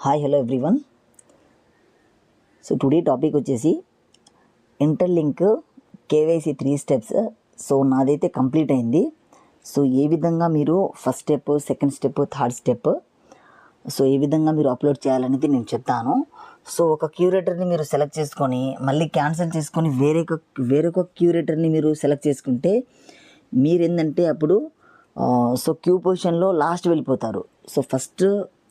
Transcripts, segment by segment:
Hi hello everyone. So today topic వచ్చేసి interlink KYC 3 steps. So నాదైతే complete అయింది. So ఏ విధంగా మీరు first step, second step, third step so ఏ విధంగా మీరు అప్లోడ్ చేయాలనేది నేను చెప్తాను. సో ఒక క్యూరేటర్ని మీరు సెలెక్ట్ చేసుకొని మళ్ళీ క్యాన్సిల్ చేసుకొని వేరొక క్యూరేటర్ని మీరు సెలెక్ట్ చేసుకుంటే మీరు ఏంటంటే అప్పుడు సో క్యూ పొజిషన్లో లాస్ట్ వెళ్ళిపోతారు. సో ఫస్ట్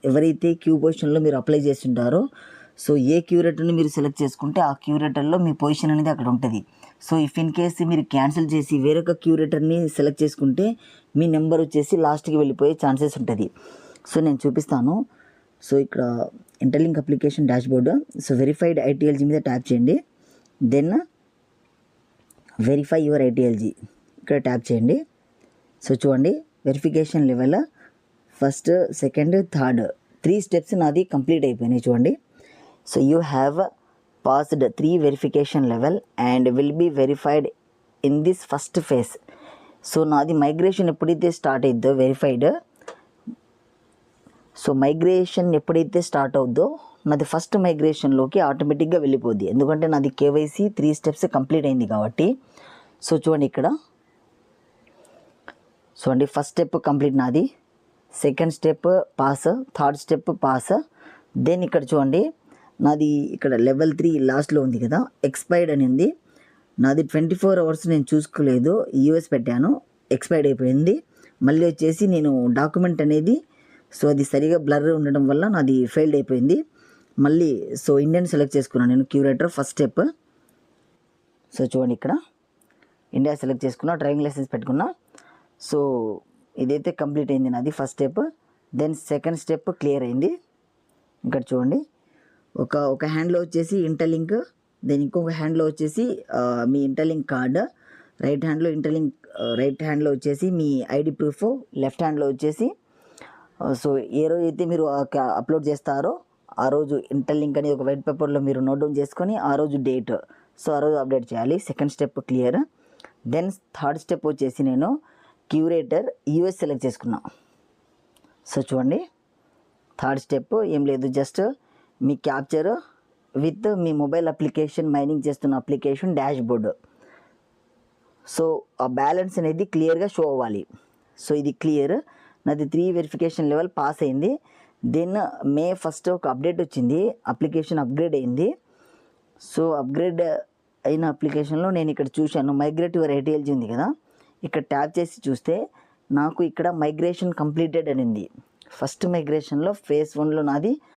ఎవరైతే క్యూ పొజిషన్లో మీరు అప్లై చేస్తుంటారో సో ఏ క్యూరేటర్ని మీరు సెలెక్ట్ చేసుకుంటే ఆ క్యూరేటర్లో మీ పొజిషన్ అనేది అక్కడ ఉంటుంది. సో ఇఫ్ ఇన్ కేస్ మీరు క్యాన్సిల్ చేసి వేరొక క్యూరేటర్ని సెలెక్ట్ చేసుకుంటే మీ నెంబర్ వచ్చేసి లాస్ట్కి వెళ్ళిపోయే ఛాన్సెస్ ఉంటుంది. సో నేను చూపిస్తాను. సో ఇక్కడ Interlink application dashboard. So verified ITLG మీద ట్యాప్ చేయండి. దెన్ వెరిఫై యువర్ ఐటీఎల్జీ ఇక్కడ ట్యాప్ చేయండి. సో చూడండి, verification level first, second, third 3 steps నాది కంప్లీట్ అయిపోయినాయి. చూడండి, so you have passed 3 verification level and will be verified in this first phase. So నాది migration ఎప్పుడైతే స్టార్ట్ అయిద్దో వెరిఫైడ్, సో మైగ్రేషన్ ఎప్పుడైతే స్టార్ట్ అవుద్దో నాది ఫస్ట్ మైగ్రేషన్లోకి ఆటోమేటిక్గా వెళ్ళిపోద్ది. ఎందుకంటే నాది కేవైసీ 3 స్టెప్స్ కంప్లీట్ అయింది కాబట్టి. సో చూడండి ఇక్కడ, చూడండి ఫస్ట్ స్టెప్ కంప్లీట్ నాది, second step pass, third step pass. Then ఇక్కడ చూడండి నాది ఇక్కడ లెవెల్ 3 లాస్ట్లో ఉంది కదా, ఎక్స్పైర్డ్ అని ఉంది. నాది 24 అవర్స్ నేను చూసుకోలేదు, యూఎస్ పెట్టాను, ఎక్స్పైర్డ్ అయిపోయింది. మళ్ళీ వచ్చేసి నేను డాక్యుమెంట్ అనేది సో అది సరిగా బ్లర్ ఉండడం వల్ల నాది ఫెయిల్డ్ అయిపోయింది. మళ్ళీ సో ఇండియన్ సెలెక్ట్ చేసుకున్నాను నేను క్యూరేటర్ ఫస్ట్ స్టెప్. సో చూడండి ఇక్కడ ఇండియా సెలెక్ట్ చేసుకున్నా, డ్రైవింగ్ లైసెన్స్ పెట్టుకున్నా. సో ఇదైతే కంప్లీట్ అయింది నాది first step. Then second step clear అయింది. ఇక్కడ చూడండి, ఒక హ్యాండ్లో వచ్చేసి ఇంటర్లింక్, దెన్ ఇంకొక హ్యాండ్లో వచ్చేసి మీ ఇంటర్లింక్ కార్డ్, రైట్ హ్యాండ్లో వచ్చేసి మీ ఐడి ప్రూఫ్, లెఫ్ట్ హ్యాండ్లో వచ్చేసి సో ఏ రోజు అయితే మీరు అప్లోడ్ చేస్తారో ఆ రోజు ఇంటర్లింక్ అనేది ఒక వైట్ పేపర్లో మీరు నోట్ డౌన్ చేసుకొని ఆ రోజు డేట్, సో ఆ రోజు అప్డేట్ చేయాలి. Second step clear. Then third step వచ్చేసి నేను క్యూరేటర్ యూఎస్ సెలెక్ట్ చేసుకున్నా. సో చూడండి, థర్డ్ స్టెప్ ఏం లేదు, జస్ట్ మీ క్యాప్చర్ విత్ మీ మొబైల్ అప్లికేషన్, మైనింగ్ చేస్తున్న అప్లికేషన్ డాష్బోర్డ్. సో ఆ బ్యాలెన్స్ అనేది క్లియర్గా షో అవ్వాలి. సో ఇది క్లియర్, నాది 3 వెరిఫికేషన్ లెవెల్ పాస్ అయింది. దెన్ మే 1 ఒక అప్డేట్ వచ్చింది, అప్లికేషన్ అప్గ్రేడ్ అయింది. సో అప్గ్రేడ్ అయిన అప్లికేషన్లో నేను ఇక్కడ చూశాను మైగ్రేట్ యువర్ ఐటీఎల్జీ ఉంది కదా, ఇక్కడ ట్యాప్ చేసి చూస్తే నాకు ఇక్కడ మైగ్రేషన్ కంప్లీటెడ్ అని ఉంది. ఫస్ట్ మైగ్రేషన్లో ఫేజ్ 1లో నాది